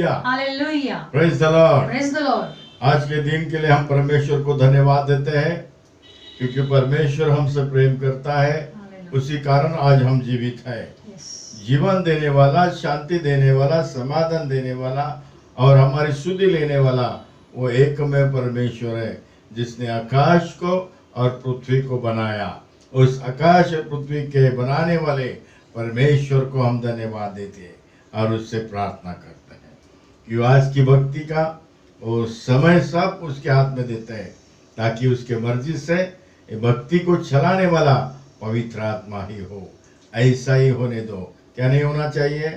Hallelujah, hallelujah, praise the Lord. Praise the Lord. आज के दिन के लिए हम परमेश्वर को धन्यवाद देते हैं, क्योंकि परमेश्वर हमसे प्रेम करता है, उसी कारण आज हम जीवित हैं। जीवन देने वाला, शांति देने वाला, समाधान देने वाला और हमारी सुधि लेने वाला वो एक में परमेश्वर है, जिसने आकाश को और पृथ्वी को बनाया। उस आकाश और पृथ्वी के बनाने वाले परमेश्वर को हम धन्यवाद देते हैं और उससे प्रार्थना करते हैं कि आज की भक्ति का वो समय सब उसके हाथ में देते हैं, ताकि उसके मर्जी से ये भक्ति को चलाने वाला पवित्र आत्मा ही हो। ऐसा ही होने दो। क्या नहीं होना चाहिए?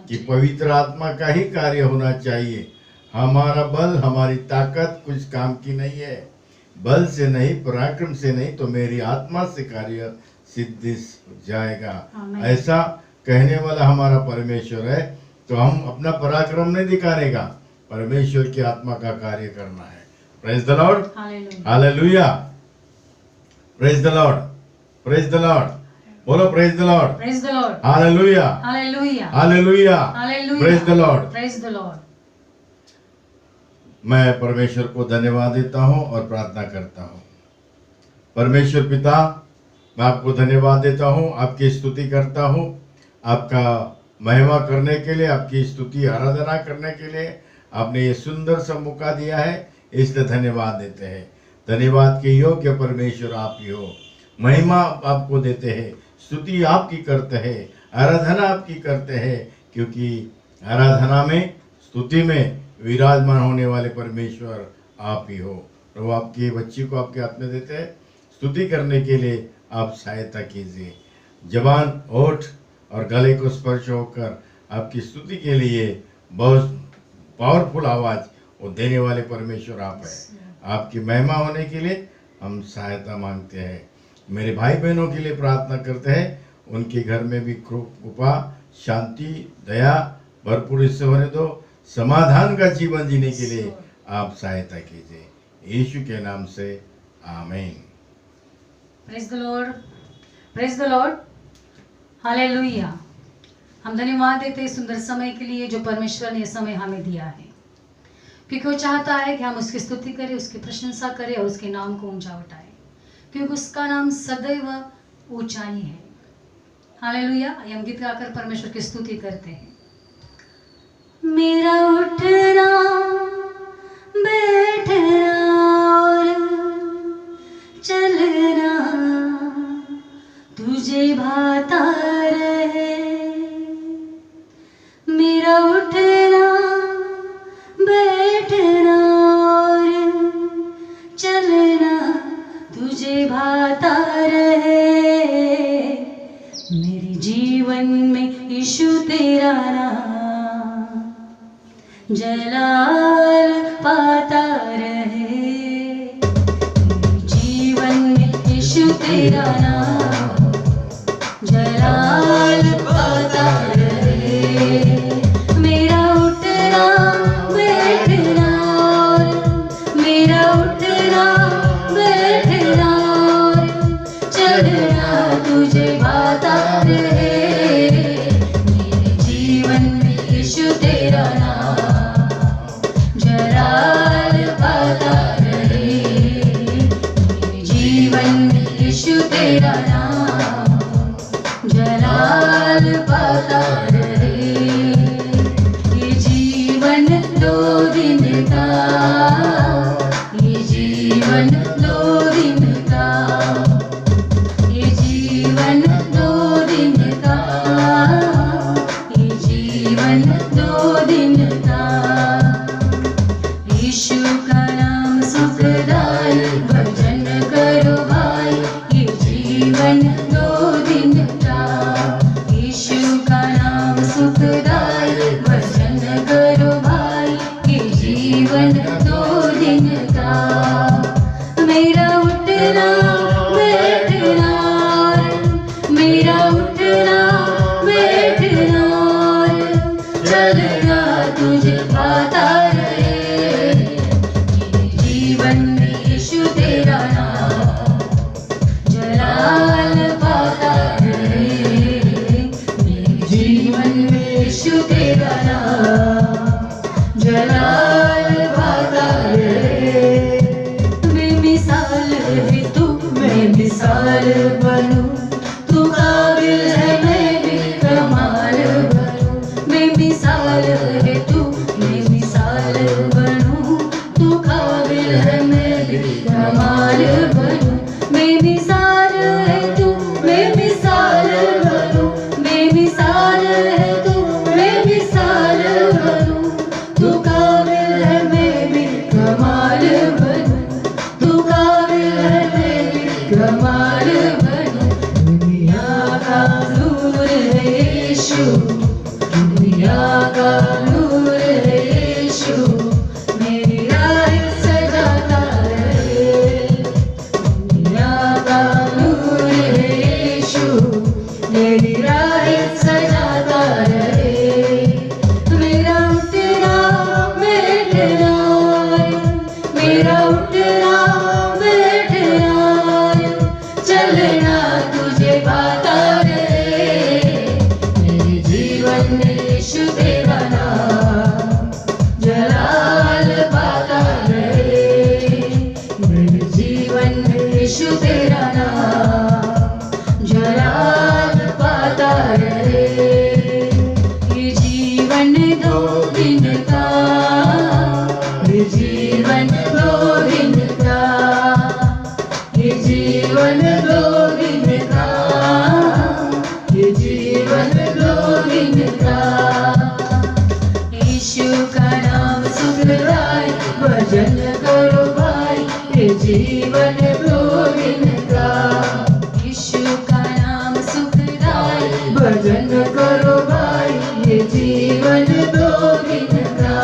कि पवित्र आत्मा का ही कार्य होना चाहिए। हमारा बल, हमारी ताकत कुछ काम की नहीं है। बल से नहीं, पराक्रम से नहीं, तो मेरी आत्मा से कार्य सिद्धि जाएगा। ऐसा कहने वाला हमारा परमेश्वर है। तो हम अपना पराक्रम नहीं दिखाने का, परमेश्वर की आत्मा का कार्य करना है। Praise the Lord, hallelujah, praise the Lord, praise the Lord. बोलो praise the Lord, praise the Lord, hallelujah, hallelujah, hallelujah, hallelujah, praise the Lord, praise the Lord. मैं परमेश्वर को धन्यवाद देता हूं और प्रार्थना करता हूं। परमेश्वर पिता, मैं आपको धन्यवाद देता हूं, आपकी स्तुति करता हूं, आपका महिमा करने के लिए, आपकी स्तुति आराधना करने के लिए आपने ये सुंदर सा मौका दिया है, इसलिए धन्यवाद देते हैं। धन्यवाद के योग्य परमेश्वर आप ही हो। महिमा आपको देते हैं, स्तुति आपकी करते हैं, आराधना आपकी करते हैं, क्योंकि आराधना में, स्तुति में विराजमान होने वाले परमेश्वर आप ही हो। प्रभु, आपकी बच्ची को आपके हाथ में देते हैं, स्तुति करने के लिए आप सहायता कीजिए। जबान, ओठ और गले को स्पर्श होकर आपकी स्तुति के लिए बहुत पावरफुल आवाज वो देने वाले परमेश्वर आप हैं। आपकी महिमा होने के लिए हम सहायता मांगते हैं। मेरे भाई बहनों के लिए प्रार्थना करते हैं, उनके घर में भी कृपा, शांति, दया भरपूर इससे होने दो। समाधान का जीवन जीने के लिए आप सहायता कीजिए, यीशु के नाम से आमीन। Praise the Lord, praise the Lord, hallelujah. हम धन्यवाद देते हैं सुंदर समय के लिए जो परमेश्वर ने समय हमें दिया है, क्योंकि वो चाहता है कि हम उसकी स्तुति करें, उसकी प्रशंसा करें और उसके नाम को ऊंचा उठाएं, क्योंकि उसका नाम सदैव ऊंचाई है। हालेलुया। हम गीत गाकर परमेश्वर की स्तुति करते हैं। मेरा उठना बैठना और चलना तुझे भाता रहे। मेरा उठना बैठना और चलना तुझे भाता रहे। मेरे जीवन में यीशु तेरा नाम जलाल पाता रहे। मेरे जीवन में यीशु तेरा नाम जलाल पाता रहे। मेरा उठना बैठना और मेरा उठना बैठना और चलना तुझे भाता रहे। मेरे जीवन में यीशु तेरा नाम जलाल पाता रहे। मेरे जीवन में यीशु तेरा नाम जलाल पाता रहे। ये जीवन दो दिन का, ये जीवन दो दिन का, ये जीवन दो दिन का, ये जीवन दो दिन का। यीशु का नाम सुखदाई, भजन करो भाई, ये जीवन है तू, मैं मिसाल बनूं, तू काबिल है मैं भी कमाल बनूं, मैं मिसाल है तू, मैं मिसाल बनूं, तू काबिल है मैं भी कमाल बनूं, मैं मिसाल है तू, मैं मिसाल बनूं, मैं मिसाल है तू, मैं मिसाल बनूं, तू काबिल है मैं भी कमाल बनूं, तू काबिल है मैं भी कमाल बनूं। दुनिया का नूर है यीशु, दुनिया का नूर है यीशु, मेरी राह सजाता रहे। दुनिया का नूर है यीशु, मेरी राह सजाता रहे। मेरा उठना बैठना, मेरा उठना बैठना, चलना तुझे पाता रहे। मेरे जीवन में यीशु तेरा नाम जलाल पाता रहे। मेरे जीवन में यीशु तेरा नाम जलाल पाता रहे। ये जीवन दो दिन का, ये जीवन दो दिन का, ये जीवन दो दिन का, ये जीवन दो दिन का। यीशु का नाम सुखदाई, भजन करो भाई, ये जीवन दो दिन का। यीशु का नाम सुखदाई, भजन करो भाई, ये जीवन दो दिन का।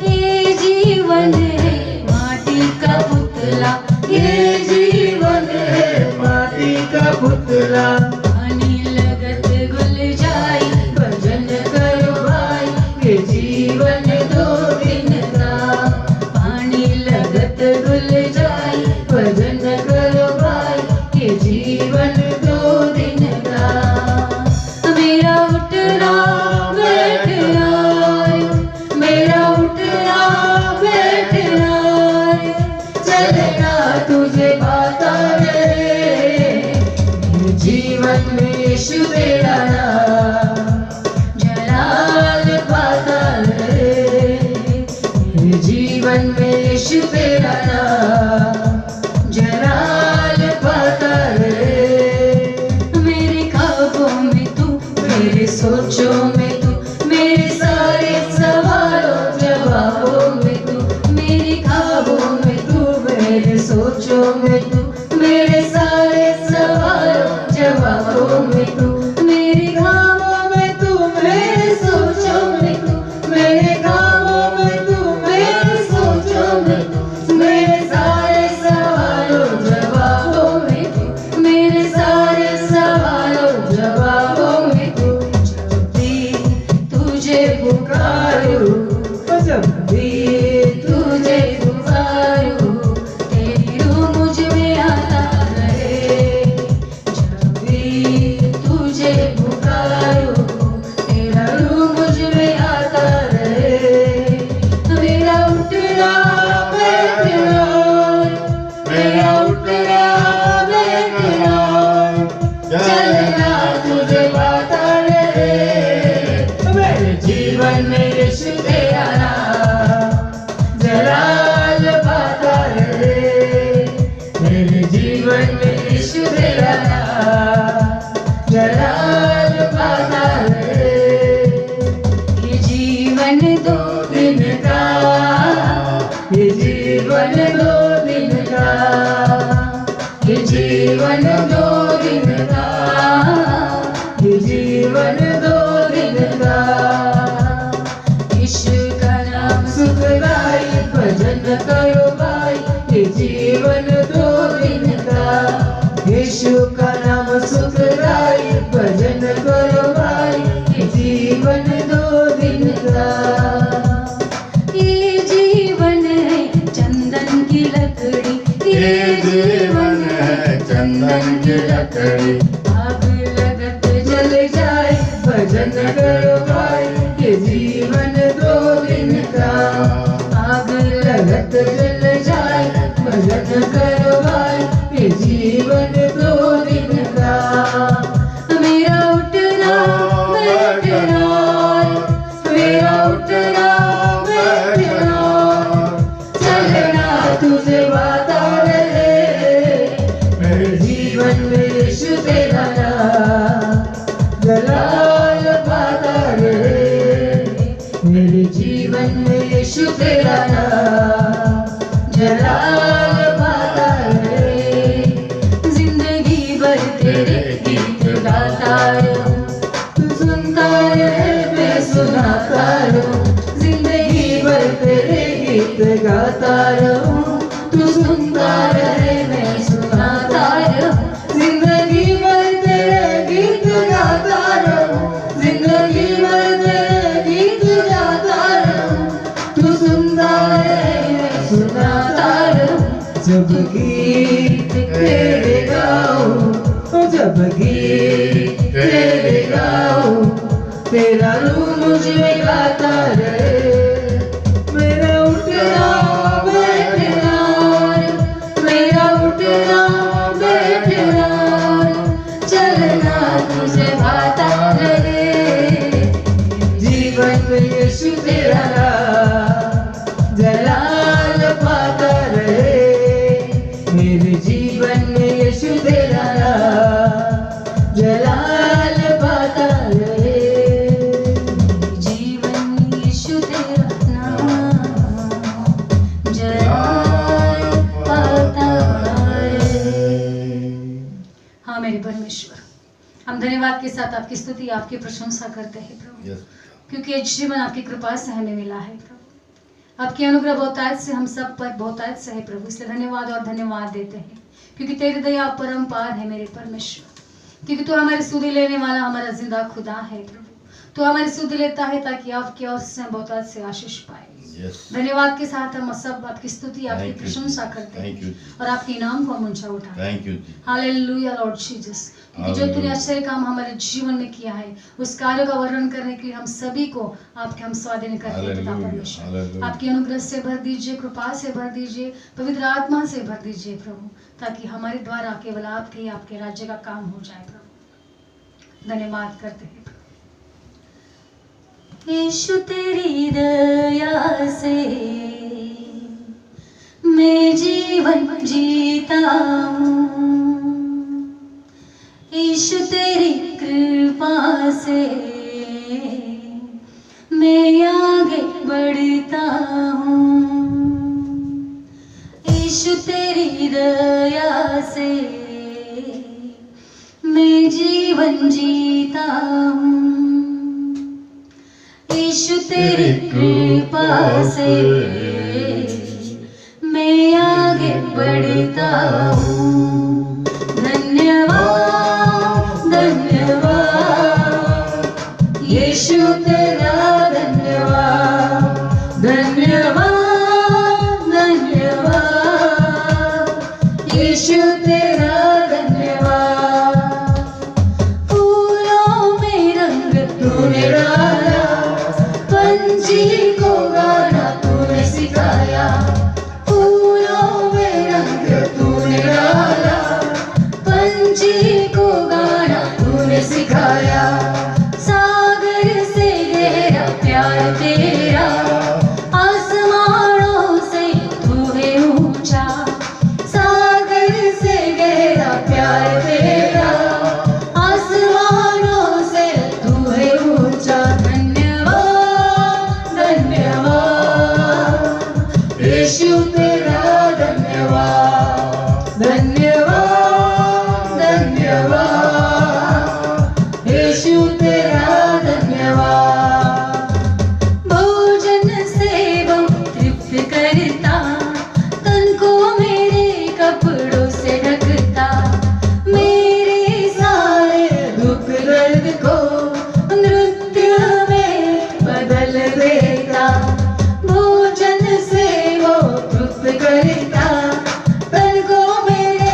ये जीवन है माटी का पुतला, ये जीवन है माटी का पुतला। पानी लगत गुल जाई, भजन करो भाई, ये जीवन दो दिन का। पानी लगत गुल जाई, भजन करो भाई, ये जीवन दो दिन का। मेरा उठना बैठना, मेरा उठना बैठना, चलना तुझे पाता रहे। मेरे जीवन में यीशु तेरा नाम जलाल पाता रहे। मेरे जीवन में यीशु तेरा नाम जलाल पाता रहे। मेरे ख्वाबों में तू, मेरे सोचों में तू, मेरे सारे सवालों जवाबों में तू, मेरे ख्वाबों में तू, मेरे सोचों में तू, मेरे सारे सवालों जवाबों में तू, मेरे ख्वाबों में तू, मेरे सोचों में तू, मेरे ख्वाबों में तू, मेरे सोचों में तू, मेरे सारे सवालों जवाबों में तू, मेरे सारे सवालों जवाबों में तू। जब भी तुझे पुकारूं, जब भी तुझे पुकारूं, तेरी रूह मुझ में आता रहे। जब भी तुझे पुकारूं, तेरा रूह मुझ में आता रहे। मेरा उठना बैठना, मेरा उठना बैठना, चलना तुझे पाता रहे। मेरे जीवन में यीशु तेरा नाम जलाल पाता रहे। मेरे जीवन में यीशु तेरा नाम जलाल पाता रहे। ये जीवन दो दिन का, ये जीवन दो दिन का, ये जीवन दो दिन का, ये जीवन दो दिन का। यीशु का नाम सुखदाई, भजन करो भाई, ये जीवन दो दिन का। यीशु का नाम सुखदाई, भजन करो भाई, ये जीवन दो दिन का। ये जीवन है चंदन की लकड़ी, ये जीवन है चंदन की लकड़ी। आग लगत जल जाए, भजन करो भाई, ये जीवन दो दिन का। आग लगत जल जाए, पालन करवाए ये जीवन 2 दिन का। मेरा उठना बैठना, मेरा उठना बैठना, चलना तुझे वादा रहे, मेरे जीवन में यीशु तेरा नाम जलाल पाता रहे, मेरे जीवन में यीशु तेरा नाम जलाल पाता रहे। जिंदगी भर तेरे गीत गाता रहूं, तू सुनता रहे मैं सुनाता रहूं, जिंदगी भर तेरे गीत गाता रहूं, तू सुनता रहे मैं सुनाता रहूं, जिंदगी भर तेरे गीत गाता रहूं, जिंदगी भर तेरे गीत गाता रहूं, तू सुनता रहे मैं सुनाता रहूं। जब गीत तेरे गाऊं, जब गीत तेरे गाऊं, तेरा रूह मुझ में गाता रहे, मेरा उठना बैठना, मेरा उठना बैठना, चलना तुझे भाता रहे। जीवन में यीशु तेरा नाम जलाल पाता रहे, मेरे जीवन में यीशु तेरा नाम जलाल पाता रहे। जीवन में यीशु तेरा नाम जलाल पाता रहे। हाँ मेरे परमेश्वर, हम धन्यवाद के साथ आपकी स्तुति आपकी प्रशंसा करते हैं प्रभु, यस क्योंकि ये जीवन आपकी कृपा से हमें मिला है प्रभु। आपकी अनुग्रह बहुतायत से हम सब पर बहुतायत से है प्रभु, इसलिए धन्यवाद और धन्यवाद देते हैं, क्योंकि तेरी दया परम्पार है मेरे परमेश्वर, क्योंकि तू हमारी सुधि लेने वाला हमारा जिंदा खुदा है प्रभु। तू हमारी सुधि लेता है ताकि आपकी ओर से हम बहुतायत से आशीष पाए। यस धन्यवाद के साथ हम सब आपकी स्तुति आपकी Thank you. प्रशंसा करते थैंक यू हैं और आपके नाम को हम ऊंचा उठाते हैं। थैंक यू जी हालेलुया लॉर्ड जीसस, क्योंकि जो तूने आश्चर्य काम हमारे जीवन में किया है उस कार्य का वर्णन करने के लिए हम सभी को आपके हम स्वाधीन करते हैं पिता हालेलुया, परमेश्वर। हालेलुया। आपके अनुग्रह से भर दीजिए, कृपा से भर दीजिए, पवित्र आत्मा से भर दीजिए प्रभु, ताकि हमारे द्वारा केवल आपके ही आपके राज्य का काम हो जाए प्रभु। धन्यवाद करते हैं यीशु, तेरी दया से मैं जीवन जीता हूँ, यीशु तेरी कृपा से मैं आगे बढ़ता हूँ, यीशु तेरी दया से मैं जीवन जीता हूँ, यीशु तेरी कृपा से मैं आगे बढ़ता हूँ। धन्यवाद धन्यवाद यीशु तेरा धन्यवाद, धन्यवाद धन्यवाद यीशु तेरा धन्यवाद। फूलों में रंग तूने डाला, पंछी को गाना तूने सिखाया, फूलों में रंग तूने डाला, पंछी को गाना तूने सिखाया, सागर से गहरा प्यार तेरा, आसमानों से तू है ऊंचा, सागर से गहरा प्यार तेरा, आसमानों से तू है ऊंचा। धन्यवाद धन्यवाद यीशु तेरा धन्यवाद, धन्यवाद धन्यवाद यीशु तेरा धन्यवाद। भोजन से वो तृप्त करता, तन को मेरे कपड़ों से ढकता, मेरे सारे दुख दर्द को नृत्य में बदल देता। भोजन से वो तृप्त करता, तन को मेरे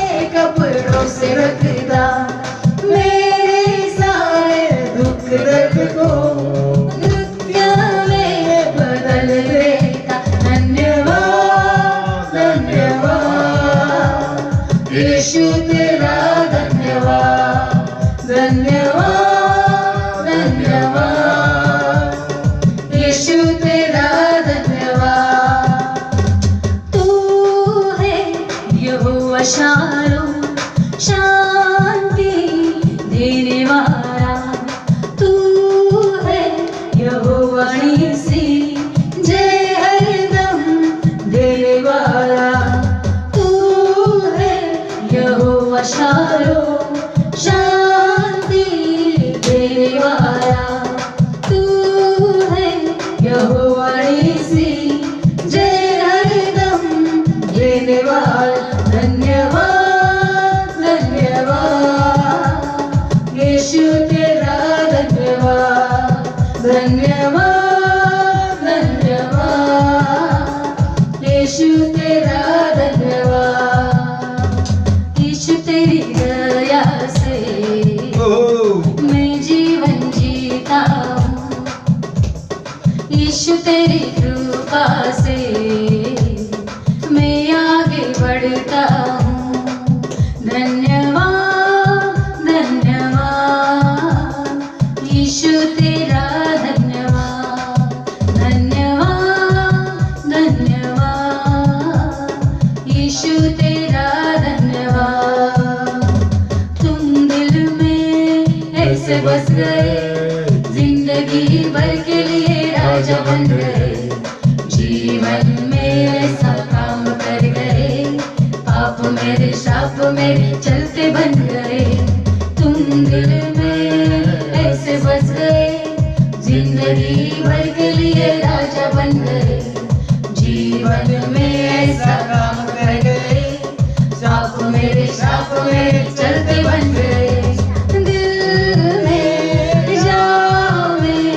यीशु तेरा धन्यवाद, धन्यवाद, धन्यवाद, यीशु तेरा धन्यवाद। तू है यहोवा शालोम, शांति देने वाला। तू है यहोवा नीसी, जय हरदम देने वाला। तू है यहोवा शालोम, शांति देने वाला। तू है यहोवा नीसी, जय हरदम देने वाला। धन्यवाद, धन्यवाद, यीशु तेरा धन्यवाद, धन्यवाद, धन्यवाद, यीशु तेरा धन्यवाद। यीशु तेरी दया से मैं जीवन जीता हूँ, यीशु तेरी कृपा से मैं आगे बढ़ता हूँ। धन्यवाद, धन्यवाद, यीशु तेरा धन्यवाद, धन्यवाद, धन्यवाद, यीशु तेरा धन्यवाद। तुम दिल में ऐसे बस गए, जिंदगी भर के लिए राजा बन गए। जीवन में ऐसा काम कर गए, पाप मेरे शाप मेरे चलते बन गए। तुम दिल में ऐसे बस गए, जिंदगी भर के लिए राजा बन गए। जीवन में ऐसा काम कर गए, शाप मेरे शाप मेरे चलते बन गए। दिल में जाओ में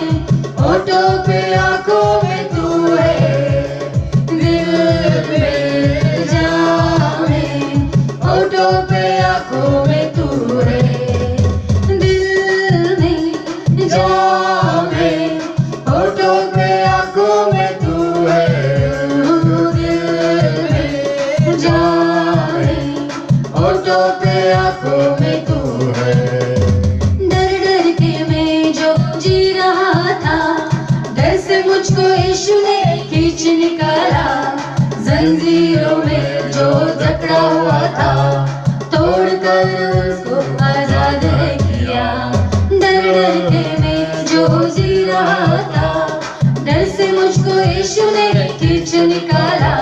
होठों पे आंखों में तू है, दिल में जाओ में होठों पे आंखों में तू है। दिल में जाओ में होठों पे आंखों में तू है, दिल में जाओ में होठों पे आंखों में तू है। डर डर के मैं जो जी रहा था, डर से मुझको यीशु ने खींच निकाला। जंजीरों में जो जकड़ा हुआ था, तोड़कर उसको आजाद है किया। डर डर के मैं जो जी रहा था, डर से मुझको यीशु ने खींच निकाला।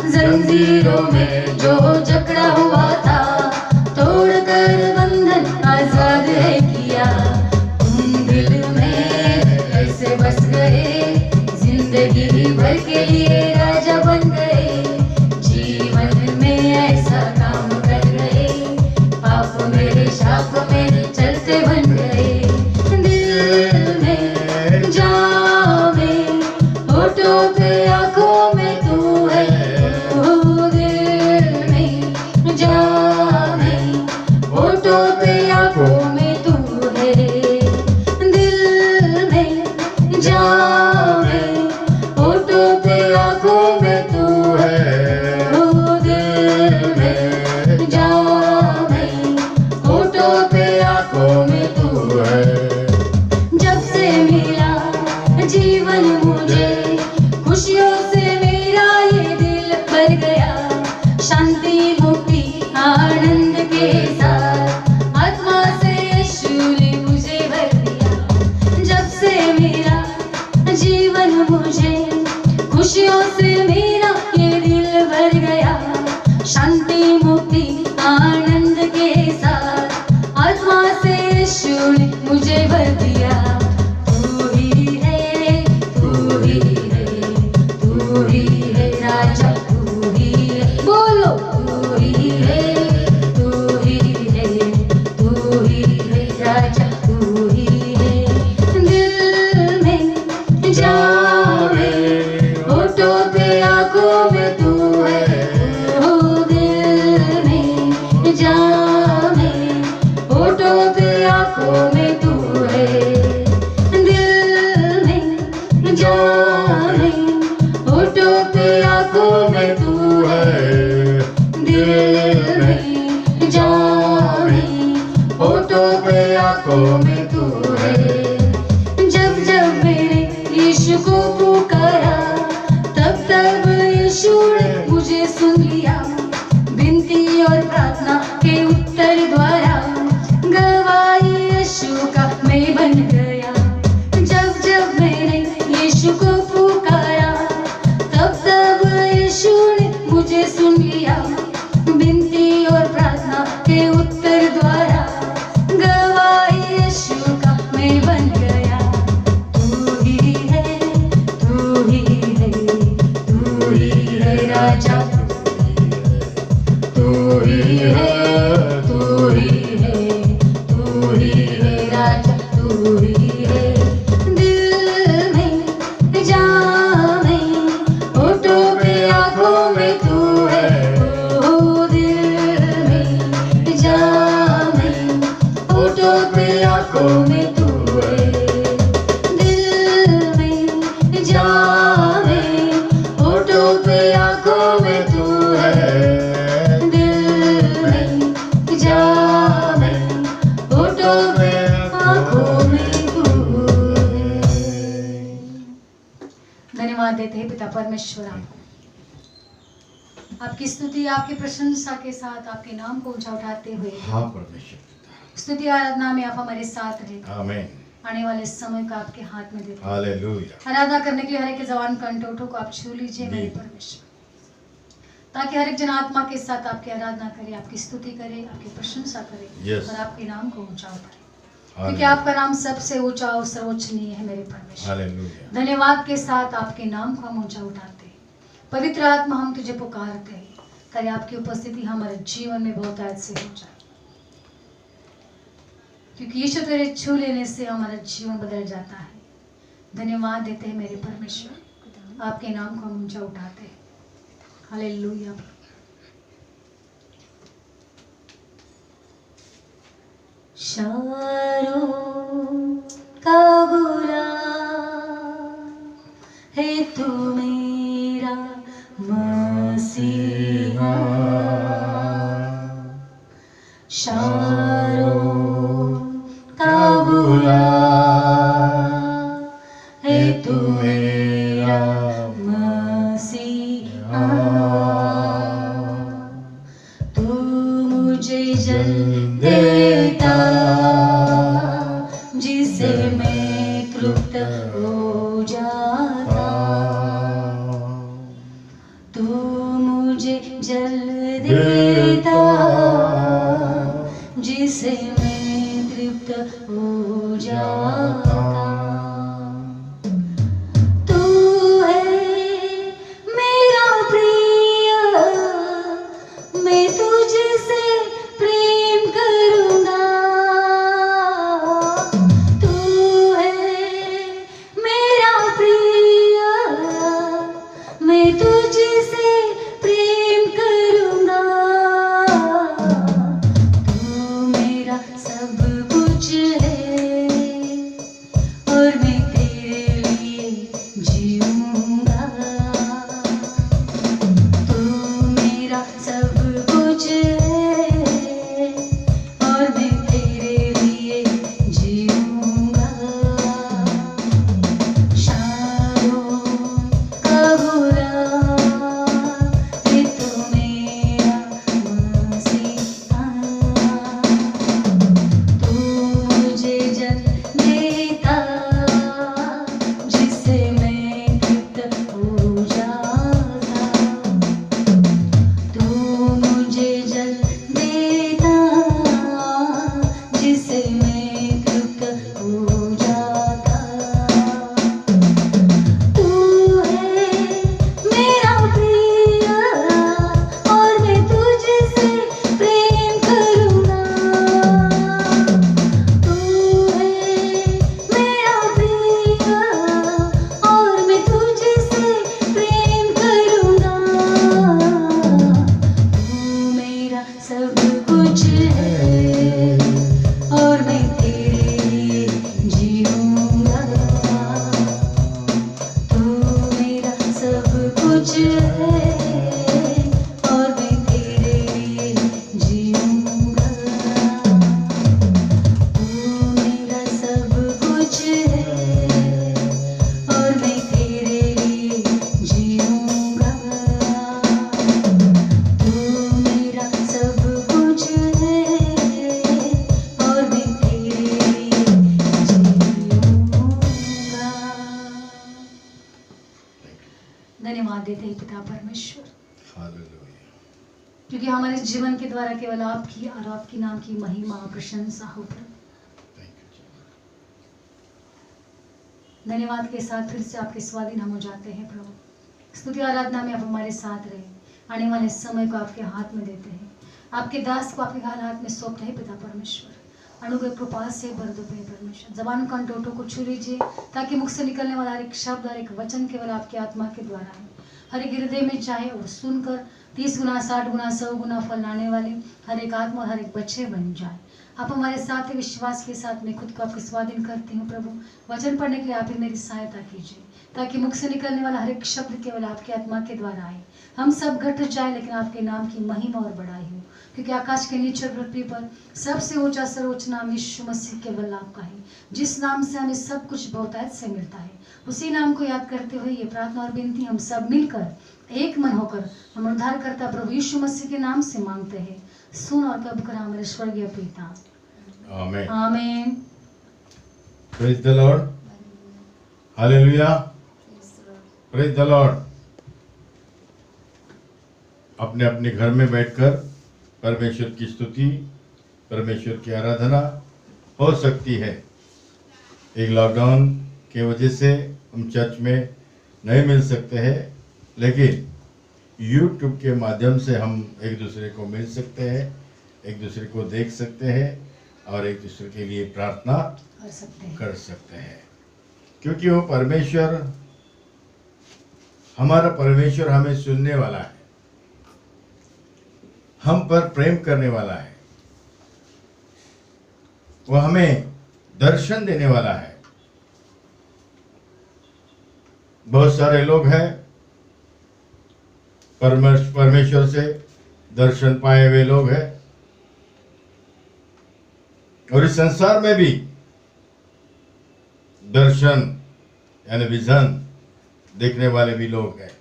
जंजीरों में जो जकड़ा हुआ था, तोड़कर बंधन आजाद है किया। तुम दिल में ऐसे बस गए, जिंदगी भर के लिए राजा बन गए। जीवन में ऐसा काम कर गए, पाप मेरे शाप मेरे चलते बन गए। दिल में जाओ में होठों पे आंखों में तू है, दिल में जाओ में होठों पे आंखों में तू है। दिल में जाओ में होठों पे आंखों में तू है, दिल में जाओ में होठों पे आंखों में तू है। जब से मिला जीवन मुझे, खुशियों से मेरा ये दिल भर गया। शांति मुक्ति आनंद के साथ आत्मा से यीशु ने मुझे भर दिया। जब से मेरा जीवन मुझे, खुशियों से मेरा ये दिल भर गया। शांति मुक्ति आनंद के साथ आत्मा से यीशु ने मुझे भर दिया। तू ही है, तू ही है, तू ही है राजा, तू ही है। बोलो तू ही है, तू ही है, तू ही है राजा, तू ही है। दिल में जाओ में होठों पे आंखों में तू है, दिल में जाओ में होठों पे आंखों में तू है। दिल में जाओ में होठों पे आंखों में तू है, दिल में आंखों में तू है। जब जब मैंने यीशु को पुकारा, तब तब यीशु ने मुझे सुन लिया। विनती और प्रार्थना के उत्तर द्वारा गवाही यीशु का मैं बन गया। जब जब मैंने यीशु को पुकारा, तब तब यीशु ने मुझे सुन लिया। विनती और प्रार्थना के उत्तर द्वारा गवाही यीशु का मैं बन गया। तू ही है, तू ही है, तू ही है राजा, तू ही है, तू ही है, तू ही है राजा, तू ही है। दिल में, जान में, होठों पे आंखों में तू है। ओ दिल में, जान में, होठों पे आंखों में तू है। दिल में, जान में, होठों पे आंखों में तू है। दिल में, जान में, होठों पे आंखों में तू है। धन्यवाद देते हैं पिता परमेश्वर आपको। आपकी स्तुति, आपकी प्रशंसा के साथ आपके नाम को ऊंचा उठाते हुए हाँ परमेश्वर पिता, स्तुति आराधना में आप हमारे साथ रहे। आमीन, आने वाले समय का आपके हाथ में देते हैं। हालेलुया। आराधना करने के लिए हर एक जवान कंठों को आप छू लीजिए मेरे परमेश्वर, ताकि हर एक जन आत्मा के साथ आपकी आराधना करे, आपकी स्तुति करे, आपकी प्रशंसा करे Yes. और आपके नाम को ऊंचा उठाए, क्योंकि हालेलुया। आपका नाम सबसे ऊंचा और सर्वोच्चनीय है मेरे परमेश्वर। हालेलुया। धन्यवाद के साथ आपके नाम को हम ऊंचा उठाते हैं। पवित्र आत्मा, हम तुझे पुकारते हैं, करे आपकी उपस्थिति हमारे जीवन में बहुत आज से हो जाए, क्योंकि यीशु तेरे छू लेने से हमारा जीवन बदल जाता है। धन्यवाद देते हैं मेरे परमेश्वर, आपके नाम को हम ऊंचा उठाते हैं। हालेलुया। शारों का बुरा है तू मेरा मसीहा। शारों का बुरा है तू मेरा मसीहा। तू मुझे जल देता, जिसे मैं तृप्त हो जाता। तू मुझे जल देता, जिसे मैं तृप्त हो जाता। तू है मेरा प्रिय, मैं तुझसे प्रेम करूँगा। तू है मेरा प्रिय, मैं तुझसे प्रेम करूँगा। तू मेरा सब कुछ है और मैं तेरे लिए जीऊँगा। तू मेरा सब कुछ है और मैं तेरे लिए जीऊँगा। शारों का बुरा है तू मेरा मसीहा। तू मुझे जल देता, जिससे मैं तृप्त हो जाता। तू मुझे जल देता, जिससे मैं तृप्त हो जाता। तू है मेरा प्रिय और मैं तुझसे प्रेम करूँगा। तू है मेरा प्रिय और मैं तुझसे प्रेम करूँगा। तू मेरा सब कुछ है और मैं तेरे लिए जीऊँगा। तू मेरा सब कुछ है और मैं तेरे लिए जीऊँगा। तू परमेश्वर, हालेलुया। क्योंकि हमारे जीवन के द्वारा केवल आपकी और आपके नाम की महिमा और प्रशंसा हो प्रभु। Thank you Jesus. धन्यवाद के साथ फिर से आपके स्वाधीन हम हो जाते हैं प्रभु। स्तुति आराधना में आप हमारे साथ रहे, आने वाले समय को आपके हाथ में देते हैं, आपके दास को आपके हाथ में सौंपते हैं पिता परमेश्वर। अनुग्रह कृपा से भर दो परमेश्वर, जबान कंठों को छू लीजिए ताकि मुख से निकलने वाला हर एक शब्द, हर एक वचन केवल आपकी आत्मा के द्वारा है, हर एक हृदय में चाहे और सुनकर 30 गुना 60 गुना 100 गुना फल लाने वाले हर एक आत्मा और हर एक बच्चे बन जाए। आप हमारे साथ हैं, विश्वास के साथ मैं खुद को आपके स्वाधीन करती हूँ प्रभु। वचन पढ़ने के लिए आप ही मेरी सहायता कीजिए ताकि मुख से निकलने वाला हर एक शब्द केवल आपकी आत्मा के द्वारा आए। हम सब घट जाए लेकिन आपके नाम की महिमा और बड़ाई हो, क्योंकि आकाश के नीचे पृथ्वी पर सबसे ऊंचा सर्वोच्च नाम यीशु मसीह केवल आपका है, जिस नाम से हमें सब कुछ बहुतायत से मिलता है। उसी नाम को याद करते हुए ये प्रार्थना और विनती हम सब मिलकर एक मन होकर हम उद्धारकर्ता प्रभु यीशु मसीह के नाम से मांगते हैं। सुन और कब कर हमारे स्वर्गीय पिता। आमीन। आमीन। Praise the Lord. Hallelujah. Praise the Lord. अपने अपने घर में बैठकर परमेश्वर की स्तुति, परमेश्वर की आराधना हो सकती है। एक लॉकडाउन के वजह से हम चर्च में नहीं मिल सकते हैं, लेकिन YouTube के माध्यम से हम एक दूसरे को मिल सकते हैं, एक दूसरे को देख सकते हैं और एक दूसरे के लिए प्रार्थना कर सकते हैं, क्योंकि वो परमेश्वर, हमारा परमेश्वर हमें सुनने वाला है, हम पर प्रेम करने वाला है, वो हमें दर्शन देने वाला है। बहुत सारे लोग हैं परमेश्वर से दर्शन पाए हुए लोग हैं, और इस संसार में भी दर्शन यानी विजन देखने वाले भी लोग हैं।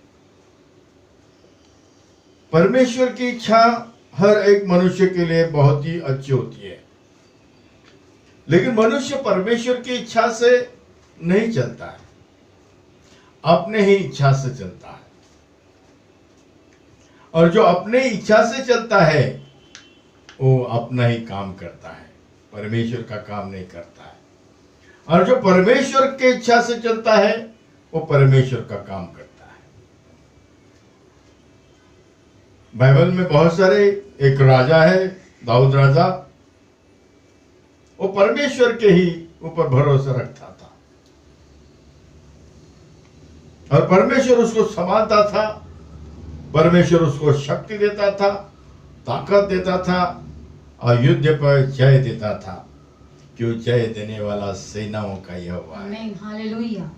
परमेश्वर की इच्छा हर एक मनुष्य के लिए बहुत ही अच्छी होती है, लेकिन मनुष्य परमेश्वर की इच्छा से नहीं चलता है, अपने ही इच्छा से चलता है। और जो अपने इच्छा से चलता है वो अपना ही काम करता है, परमेश्वर का काम नहीं करता है। और जो परमेश्वर के इच्छा से चलता है वो परमेश्वर का काम करता है। बाइबल में बहुत सारे, एक राजा है दाऊद राजा, वो परमेश्वर के ही ऊपर भरोसा रखता था और परमेश्वर उसको संभालता था, परमेश्वर उसको शक्ति देता था, ताकत देता था और युद्ध पर जय देता था, क्यों जय देने वाला सेनाओं का यहोवा है। आमीन। हालेलुया।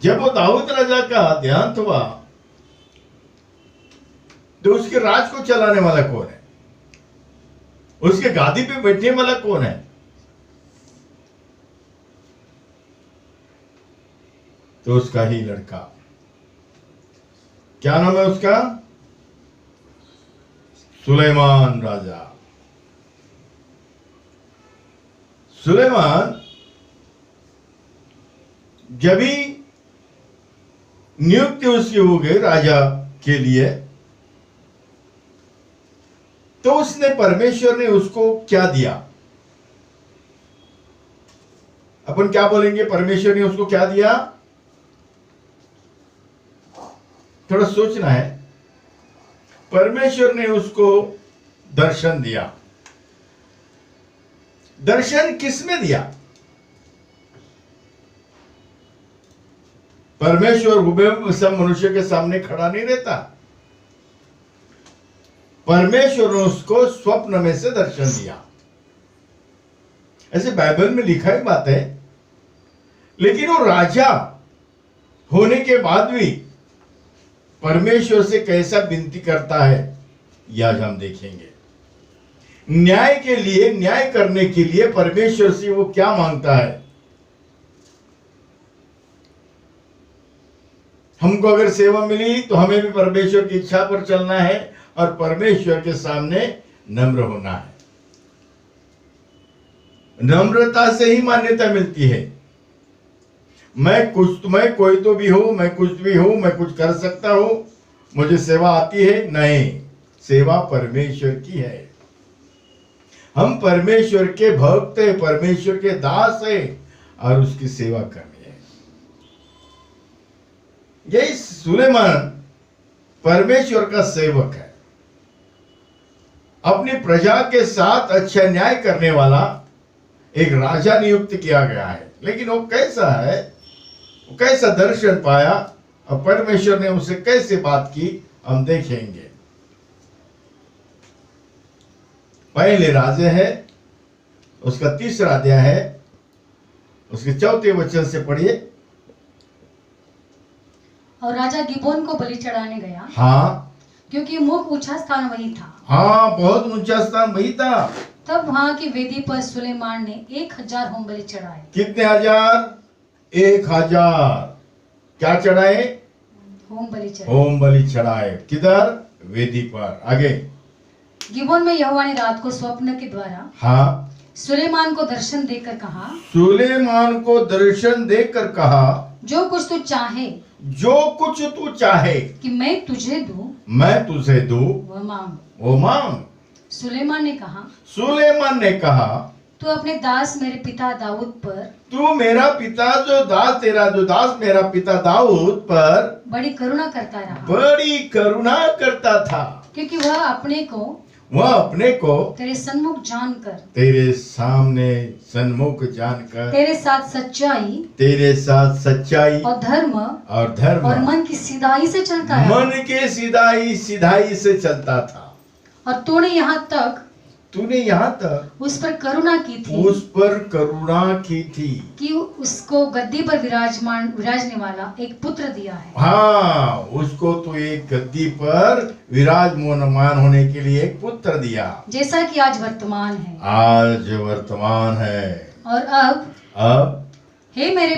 जब वो दाऊद राजा का देहांत हुआ तो उसके राज को चलाने वाला कौन है, उसके गादी पे बैठने वाला कौन है? तो उसका ही लड़का, क्या नाम है उसका? सुलेमान राजा। सुलेमान जब ही नियुक्ति उसकी हो गई राजा के लिए, तो उसने, परमेश्वर ने उसको क्या दिया? अपन क्या बोलेंगे, परमेश्वर ने उसको क्या दिया? थोड़ा सोचना है। परमेश्वर ने उसको दर्शन दिया। दर्शन किसमें दिया? परमेश्वर हुबेहूब सब मनुष्य के सामने खड़ा नहीं रहता। परमेश्वर ने उसको स्वप्न में से दर्शन दिया। ऐसे बाइबल में लिखा ही बात है, लेकिन वो राजा होने के बाद भी परमेश्वर से कैसा विनती करता है, यह आज हम देखेंगे। न्याय के लिए, न्याय करने के लिए परमेश्वर से वो क्या मांगता है। हमको अगर सेवा मिली तो हमें भी परमेश्वर की इच्छा पर चलना है और परमेश्वर के सामने नम्र होना है। नम्रता से ही मान्यता मिलती है। मैं कोई तो भी हूं, मैं कुछ भी हूं, मैं कुछ कर सकता हूं, मुझे सेवा आती है, नहीं, सेवा परमेश्वर की है। हम परमेश्वर के भक्त है, परमेश्वर के दास है और उसकी सेवा करनी है। यही सुलेमान परमेश्वर का सेवक है, अपनी प्रजा के साथ अच्छा न्याय करने वाला एक राजा नियुक्त किया गया है। लेकिन वो कैसा है, वो कैसा दर्शन पाया और परमेश्वर ने उसे कैसे बात की, हम देखेंगे। पहले राजा है, उसका 3रा अध्याय है, उसके 4थे वचन से पढ़िए। और राजा गिबोन को बलि चढ़ाने गया, हाँ क्योंकि मुख ऊंचा स्थान वही था। हाँ, बहुत ऊंचा स्थान वही था। तब वहां की वेदी पर सुलेमान ने 1000 होम बलि चढ़ाए। कितने हजार? 1000 क्या चढ़ाए? होम बलि चढ़ाए। होम बलि चढ़ाए। किधर? वेदी पर। आगे। गिबोन में यहोवा ने रात को स्वप्न के द्वारा हाँ, सुलेमान को दर्शन देकर कहा, सुलेमान को दर्शन देकर कहा, जो कुछ तू चाहे जो कुछ तू चाहे कि मैं तुझे दूं, मैं तुझे दूं, वह मांग। वो मांग। सुलेमान ने कहा, सुलेमान ने कहा, तू अपने दास मेरे पिता दाऊद पर तू मेरा पिता जो दास, तेरा जो दास मेरा पिता दाऊद पर बड़ी करुणा करता रहा, बड़ी करुणा करता था, क्योंकि वह अपने को तेरे सन्मुख जानकर, तेरे सामने सन्मुख जानकर, तेरे साथ सच्चाई और धर्म और मन की सीधाई से चलता रहा। मन के सीधाई से चलता था। और तूने यहाँ तक उस पर करुणा की थी कि उसको गद्दी पर विराजने वाला एक पुत्र दिया है। हाँ, उसको तो एक गद्दी पर विराजमान होने के लिए एक पुत्र दिया, जैसा कि आज वर्तमान है। और अब हे मेरे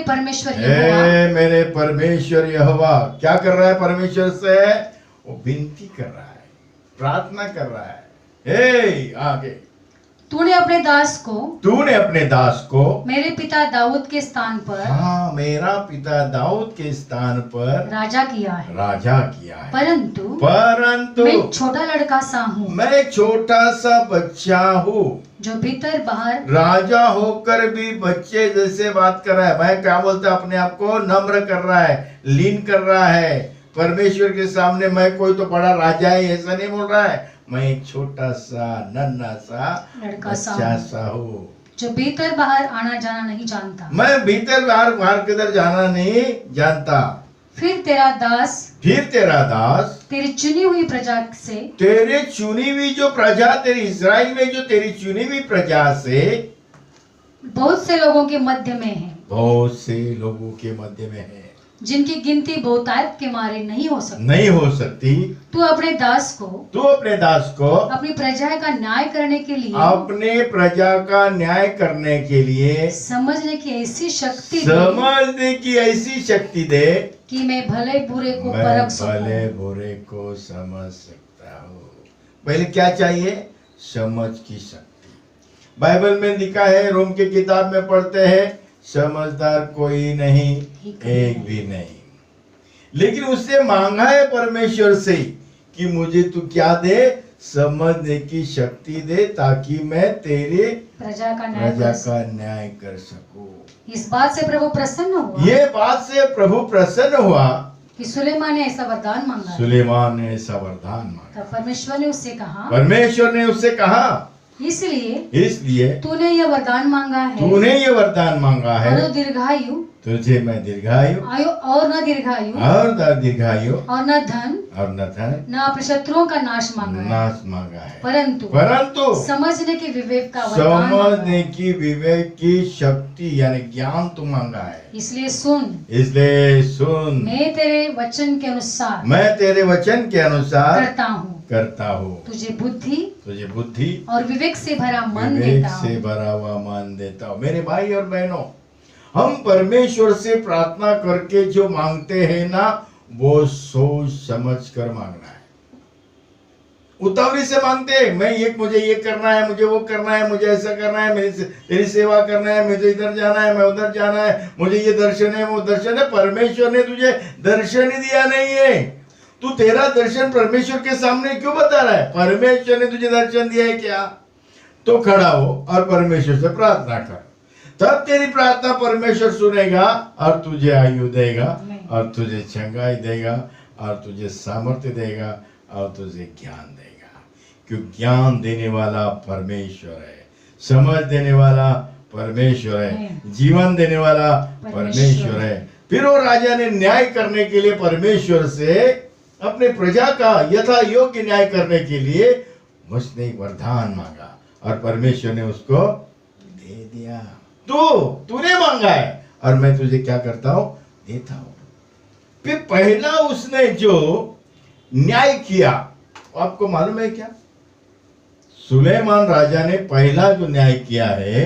परमेश्वर यहोवा क्या कर रहा है? परमेश्वर से वो विनती कर रहा है, प्रार्थना कर रहा है। आगे। तूने अपने दास को मेरे पिता दाऊद के स्थान पर, हाँ, मेरा पिता दाऊद के स्थान पर राजा किया है। परंतु मैं छोटा लड़का सा हूँ, मैं एक छोटा सा बच्चा हूँ, जो भीतर बाहर राजा होकर भी बच्चे जैसे बात कर रहा है। मैं क्या बोलता, अपने आप को नम्र कर रहा है, लीन कर रहा है परमेश्वर के सामने। मैं कोई तो बड़ा राजा है ऐसा नहीं बोल रहा है, मैं एक छोटा सा नन्हा सा लड़का सा हूँ, जो भीतर बाहर आना जाना नहीं जानता। मैं भीतर बाहर किधर जाना नहीं जानता। फिर तेरा दास तेरी चुनी हुई प्रजा से, तेरे चुनी हुई जो प्रजा, तेरी इस्राएल में जो तेरी चुनी हुई प्रजा से बहुत से लोगों के मध्य में है, जिनकी गिनती बहुतायत के मारे नहीं हो सकती। तू अपने दास को अपनी प्रजा का न्याय करने के लिए समझने की ऐसी शक्ति दे कि मैं भले बुरे को समझ सकता हूँ। पहले क्या चाहिए? समझ की शक्ति। बाइबल में लिखा है, रोम की किताब में पढ़ते हैं, समझदार कोई नहीं, एक भी नहीं। लेकिन उससे मांगा है परमेश्वर से कि मुझे तू क्या दे? समझने की शक्ति दे, ताकि मैं तेरे प्रजा का न्याय कर सकूं। इस बात से प्रभु प्रसन्न हुआ, ये बात से प्रभु प्रसन्न हुआ कि सुलेमान ने ऐसा वरदान मांगा। तब परमेश्वर ने उससे कहा, इसलिए तूने ये वरदान मांगा है, और दीर्घायु तुझे मैं दीर्घायु और न दीर्घायु और न धन न अपने शत्रुओं का नाश मांगा है, परंतु समझने की विवेक की शक्ति यानी ज्ञान तू मांगा है। इसलिए सुन, मैं तेरे वचन के अनुसार करता हूँ। तुझे बुद्धि और विवेक से भरा हुआ मन देता हूँ। मेरे भाई और बहनों, हम परमेश्वर से प्रार्थना करके जो मांगते हैं ना, वो सोच समझ कर मांगना है। उतावली से मांगते हैं, मुझे ये करना है, मुझे वो करना है, मुझे ऐसा करना है, तेरी सेवा करना है, मुझे इधर जाना है, मैं उधर जाना है, मुझे ये दर्शन है, वो दर्शन है। परमेश्वर ने तुझे दर्शन ही दिया नहीं है। तू तेरा दर्शन परमेश्वर के सामने क्यों बता रहा है? परमेश्वर ने तुझे दर्शन दिया है क्या? तो खड़ा हो और परमेश्वर से प्रार्थना कर, तब तेरी प्रार्थना परमेश्वर सुनेगा और तुझे आयु देगा और तुझे चंगाई देगा और तुझे सामर्थ्य देगा और तुझे ज्ञान देगा। क्योंकि ज्ञान देने वाला परमेश्वर है, समझ देने वाला परमेश्वर है, जीवन देने वाला परमेश्वर है। फिर वो राजा ने न्याय करने के लिए परमेश्वर से अपने प्रजा का यथा योग्य न्याय करने के लिए उसने एक वरदान मांगा और परमेश्वर ने उसको दे दिया। तूने मांगा है और मैं तुझे क्या करता हूं? देता हूं। फिर पहला उसने जो न्याय किया, आपको मालूम है क्या? सुलेमान राजा ने पहला जो न्याय किया है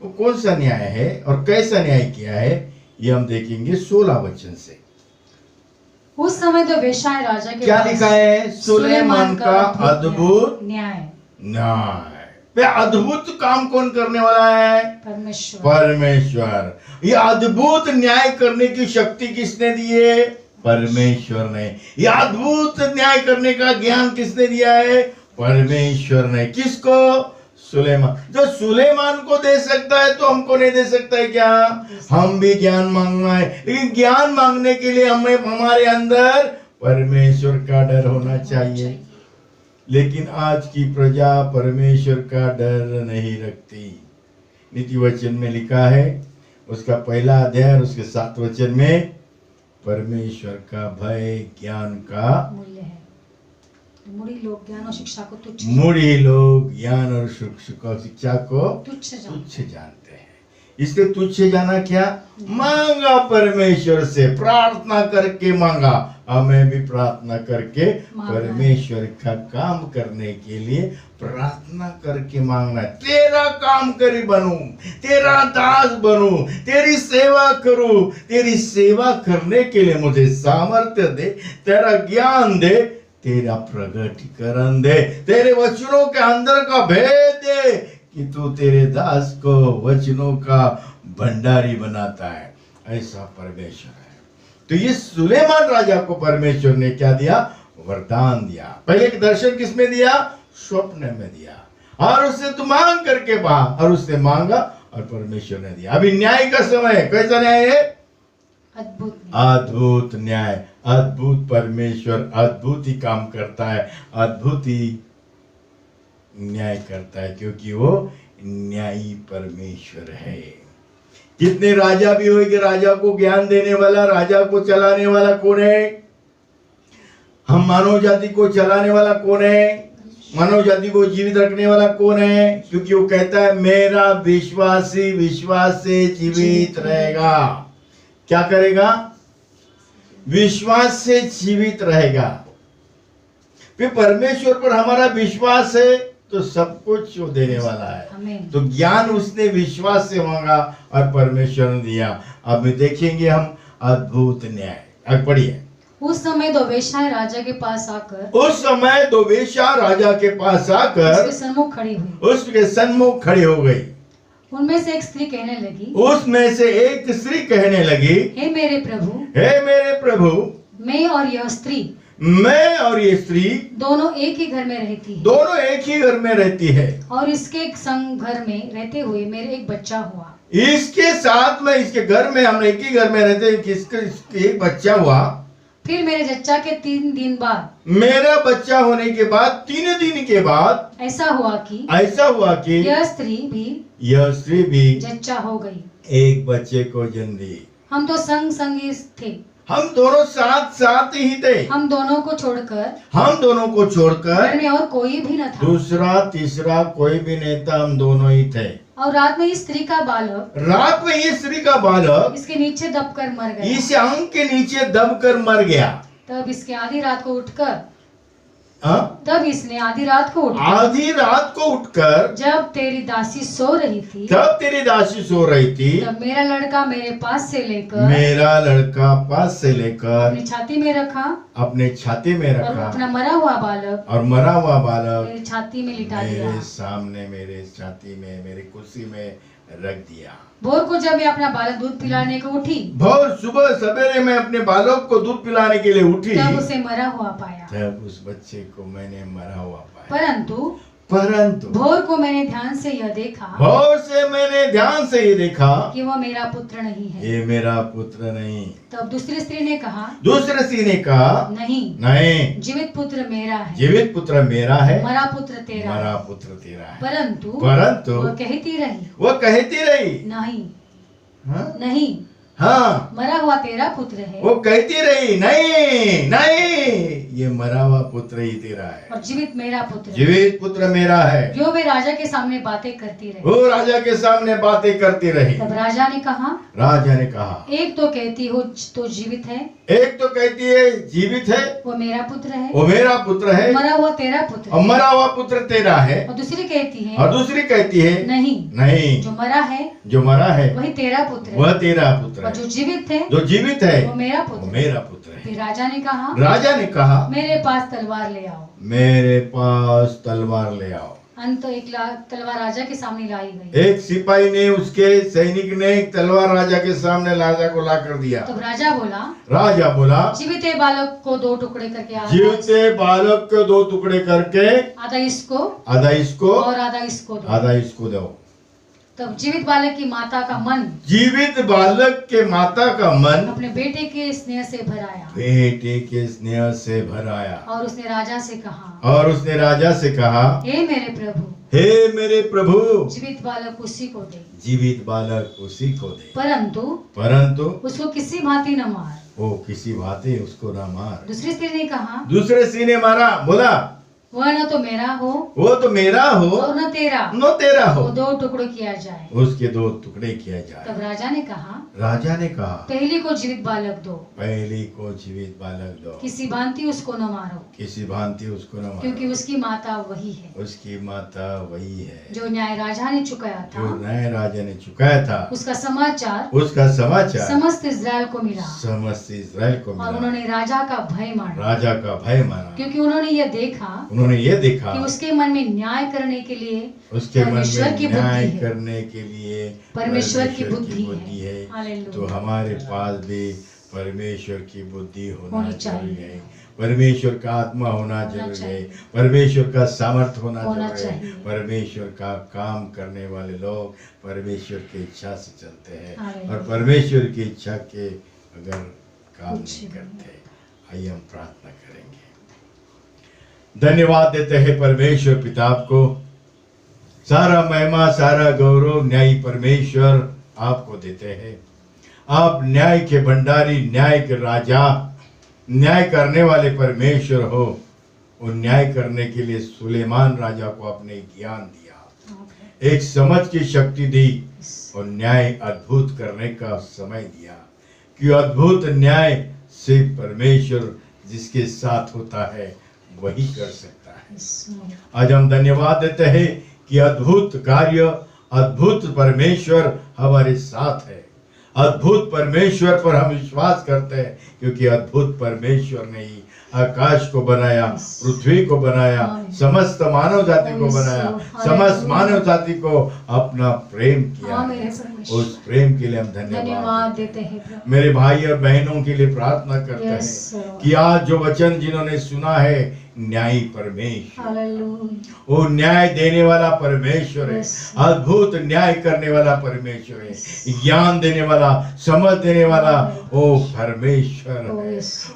वो कौन सा न्याय है और कैसा न्याय किया है, ये हम देखेंगे 16 वचन से। उस समय तो वेश्याएं राजा के क्या पास लिखा है? सुलेमान का अद्भुत न्याय। वे अद्भुत काम कौन करने वाला है? परमेश्वर। ये अद्भुत न्याय करने की शक्ति किसने दी है? परमेश्वर ने। ये अद्भुत न्याय करने का ज्ञान किसने दिया है? परमेश्वर ने। किसको? सुलेमान। जो सुलेमान को दे सकता है तो हमको नहीं दे सकता है क्या? हम भी ज्ञान मांगना है, लेकिन ज्ञान मांगने के लिए हमें हमारे अंदर परमेश्वर का डर होना चाहिए। लेकिन आज की प्रजा परमेश्वर का डर नहीं रखती। नीति वचन में लिखा है, उसका पहला अध्याय और उसके 7 वचन में, परमेश्वर का भय ज्ञान का मूल्य है। मूढ़ी लोग ज्ञान और शिक्षा को तुच्छ शिक्षा को तुच्छ जानते हैं। इसलिए तुच्छ जाना क्या? मांगा परमेश्वर से, प्रार्थना करके मांगा। हमें भी प्रार्थना करके परमेश्वर का काम करने के लिए प्रार्थना करके मांगना। तेरा काम करी बनूं, तेरा दास बनूं, तेरी सेवा करूं, तेरी सेवा करने के लिए मुझे सामर्थ्य दे, तेरा ज्ञान दे, तेरा प्रगटीकरण दे, तेरे वचनों के अंदर का भेद दे कि तू तेरे दास को वचनों का भंडारी बनाता है। ऐसा परमेश्वर है। तो ये सुलेमान राजा को परमेश्वर ने क्या दिया? वरदान दिया। पहले एक दर्शन किसमें दिया? स्वप्न में दिया। और उससे तू मांग करके पा, और उसने मांगा और परमेश्वर ने दिया। अभी न्याय का समय है। कैसा न्याय है? अद्भुत न्याय। अद्भुत परमेश्वर अद्भुत ही काम करता है, अद्भुत ही न्याय करता है, क्योंकि वो न्यायी परमेश्वर है। कितने राजा भी होंगे, राजा को ज्ञान देने वाला, राजा को चलाने वाला कौन है? हम मानव जाति को चलाने वाला कौन है? मानव जाति को जीवित रखने वाला कौन है? क्योंकि वो कहता है मेरा विश्वासी विश्वास से जीवित रहेगा। क्या करेगा? विश्वास से जीवित रहेगा। फिर परमेश्वर पर हमारा विश्वास है तो सब कुछ वो देने वाला है। तो ज्ञान उसने विश्वास से मांगा और परमेश्वर ने दिया। अब देखेंगे हम अद्भुत न्याय। अब पढ़िए। उस समय दो वेश्याएं राजा के पास आकर उसके सन्मुख खड़ी हो गई। उनमें से एक स्त्री कहने लगी, हे मेरे प्रभु, मैं और यह स्त्री दोनों एक ही घर में रहती है। और इसके संग घर में रहते हुए मेरे एक बच्चा हुआ। इसके साथ में, इसके घर में, हम एक ही घर में रहते हैं, किसके एक बच्चा हुआ। फिर मेरे जच्चा के 3 दिन बाद, मेरा बच्चा होने के बाद 3 दिन के बाद ऐसा हुआ कि यह स्त्री भी जच्चा हो गई, एक बच्चे को जन्म दी। हम तो संग थे, हम दोनों साथ ही थे। हम दोनों को छोड़कर घर में और कोई भी न था। दूसरा तीसरा कोई भी नहीं था, हम दोनों ही थे। और रात में ये स्त्री का बालक इसके नीचे दबकर मर गया। इस अंग के नीचे दबकर मर गया। तब इसके आधी रात को उठकर तब इसने आधी रात को उठकर आधी रात को उठकर जब तेरी दासी सो रही थी तब तेरी दासी सो रही थी, तब मेरा लड़का मेरे पास से लेकर मेरा लड़का पास से लेकर अपनी छाती में रखा अपने छाती में और रखा अपना मरा हुआ बालक और मरा हुआ बालक मेरी छाती में लिटा दिया। मेरे सामने, मेरे छाती में, मेरी कुर्सी में रख दिया। भोर को जब मैं अपना बालक दूध पिलाने को उठी भोर सुबह सवेरे मैं अपने बालक को दूध पिलाने के लिए उठी, तब उसे मरा हुआ पाया। तब उस बच्चे को मैंने मरा हुआ पाया। परंतु भोर को मैंने ध्यान से यह देखा भोर से मैंने ध्यान से ये देखा कि वह मेरा पुत्र नहीं है। ये मेरा पुत्र नहीं। तब दूसरी स्त्री ने कहा, दूसरे स्त्री ने कहा, नहीं नहीं, जीवित पुत्र मेरा है, जीवित पुत्र मेरा है, मरा पुत्र तेरा है। मरा पुत्र तेरा है। परंतु वह कहती रही, नहीं हाँ? नहीं, हाँ, मरा हुआ तेरा पुत्र है वो कहती रही, नहीं नहीं, ये मरा हुआ पुत्र ही तेरा है और जीवित मेरा पुत्र है। जीवित पुत्र मेरा है। जो वे राजा के सामने बातें करती रही। वो राजा के सामने बातें करती रही। तब राजा ने कहा, एक तो कहती हो तो जीवित है, एक तो कहती है जीवित है, वो मेरा पुत्र है, वो मेरा पुत्र है, मरा हुआ तेरा पुत्र और मरा हुआ पुत्र तेरा है। और दूसरी कहती है, नहीं, जो मरा है वही तेरा पुत्र है, वह तेरा पुत्र और है, जो जीवित है वो मेरा पुत्र है। मेरा पुत्र है। फिर राजा ने कहा, मेरे पास तलवार ले आओ। मेरे पास तलवार ले आओ। अंत एक तलवार राजा के सामने लाई गई। एक सिपाही ने, उसके सैनिक ने एक तलवार राजा के सामने राजा को ला कर दिया। तब राजा बोला, जीवित बालक को 2 टुकड़े करके, जीवित बालक को 2 टुकड़े करके, आधा इसको और आधा इसको दो। तब जीवित बालक की माता का मन, जीवित बालक के माता का मन अपने बेटे के स्नेह से भर आया। और उसने राजा से कहा, हे मेरे प्रभु, जीवित बालक उसी को दे। परंतु उसको किसी भांति न मार। वो किसी भांति उसको न मार। दूसरी स्त्री ने मारा, बोला, वह न तो मेरा हो, वो तो मेरा हो, और न तेरा हो, वो 2 टुकड़े किया जाए। उसके 2 टुकड़े किया जाए। तब राजा ने कहा, पहली को जीवित बालक दो, किसी भांति उसको न मारो, क्योंकि उसकी माता वही है, जो न्याय राजा ने चुकाया था। उसका समाचार समस्त इस्राएल को मिला, और उन्होंने राजा का भय माना, क्योंकि उन्होंने यह देखा कि उसके मन में न्याय करने के लिए परमेश्वर की बुद्धि है। तो हमारे पास भी परमेश्वर की बुद्धि होना चाहिए, परमेश्वर का आत्मा होना जरूरी है, परमेश्वर का सामर्थ्य होना जरूरी है। परमेश्वर का काम करने वाले लोग परमेश्वर की इच्छा से चलते हैं, और परमेश्वर की इच्छा के अगर काम नहीं करते। आइए हम प्रार्थना करेंगे। धन्यवाद देते हैं परमेश्वर पिता को। सारा महिमा, सारा गौरव न्यायी परमेश्वर आपको देते हैं। आप न्याय के भंडारी, न्याय के राजा, न्याय करने वाले परमेश्वर हो। और न्याय करने के लिए सुलेमान राजा को आपने ज्ञान दिया, एक समझ की शक्ति दी, और न्याय अद्भुत करने का समय दिया। कि अद्भुत न्याय सिर्फ परमेश्वर जिसके साथ होता है वही कर सकता है। आज हम धन्यवाद देते हैं कि अद्भुत कार्य, अद्भुत परमेश्वर हमारे साथ है। अद्भुत परमेश्वर पर हम विश्वास करते हैं, क्योंकि अद्भुत परमेश्वर ने ही आकाश को बनाया, पृथ्वी को बनाया, समस्त मानव जाति को बनाया, समस्त मानव जाति को अपना प्रेम किया। उस प्रेम के लिए हम धन्यवाद देते हैं। मेरे भाई और बहनों के लिए प्रार्थना करते हैं कि आज जो वचन जिन्होंने सुना है, न्यायी परमेश्वर, वो न्याय देने वाला परमेश्वर है, अद्भुत न्याय करने वाला परमेश्वर है, ज्ञान देने वाला, समझ देने वाला वो परमेश्वर है।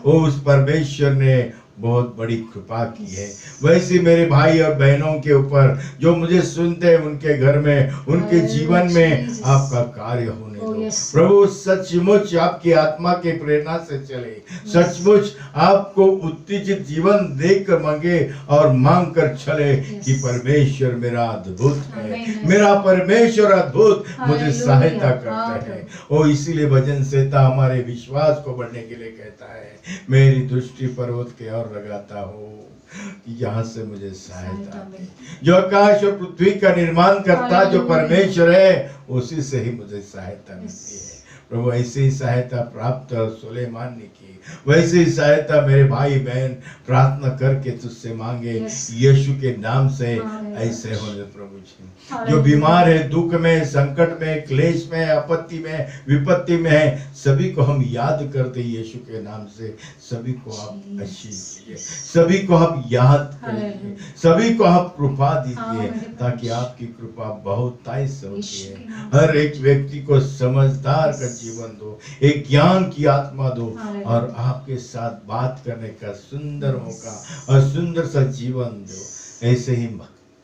वो उस परमेश्वर ने बहुत बड़ी कृपा की है। वैसे मेरे भाई और बहनों के ऊपर जो मुझे सुनते हैं, उनके घर में, उनके जीवन में आपका कार्य होने दो प्रभु। सचमुच आपकी आत्मा के प्रेरणा से चले, सचमुच आपको उत्तेजित जीवन देख कर मांगे और मांग कर चले कि परमेश्वर मेरा अद्भुत है, मेरा परमेश्वर अद्भुत मुझे सहायता करता है। और इसीलिए भजन संहिता हमारे विश्वास को बढ़ने के लिए कहता है, मेरी दृष्टि पर्वत के और लगाता हूँ, कि यहाँ से मुझे सहायता दे। जो आकाश और पृथ्वी का निर्माण करता जो परमेश्वर है, उसी से ही मुझे सहायता मिलती है। प्रभु ऐसी ही सहायता प्राप्त सुलेमान ने की, वैसे ही सहायता मेरे भाई बहन प्रार्थना करके तुझसे मांगे यीशु के नाम से। ऐसे होने प्रभु जी, जो बीमार है, दुख में, संकट में, क्लेश में, आपत्ति में, विपत्ति में है, सभी को हम याद करते यीशु के नाम से। सभी को आप आशीष दीजिए, सभी को आप याद करिए, सभी को आप कृपा दीजिए, ताकि आपकी कृपा बहुतायत से होती है। हर एक व्यक्ति को समझदार का जीवन दो, एक ज्ञान की आत्मा दो, और आपके साथ बात करने का सुंदर मौका और सुंदर सा जीवन दो। ऐसे ही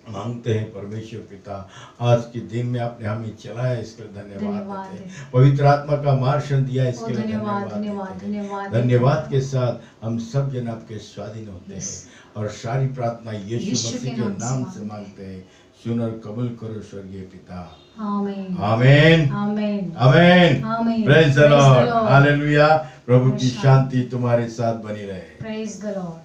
मांगते हैं परमेश्वर पिता। आज के दिन में आपने हमें चलाया, इसके लिए धन्यवाद देते हैं। पवित्र आत्मा का मार्गदर्शन दिया, इसके लिए धन्यवाद। धन्यवाद के साथ हम सब जन आपके स्वाधीन होते हैं, और सारी प्रार्थना यीशु मसीह के नाम से मांगते हैं। सुन और कबूल करो स्वर्गीय पिता। आमीन आमीन आमीन आमीन। Praise the Lord, hallelujah. प्रभु की शांति तुम्हारे साथ बनी रहे। Praise the Lord.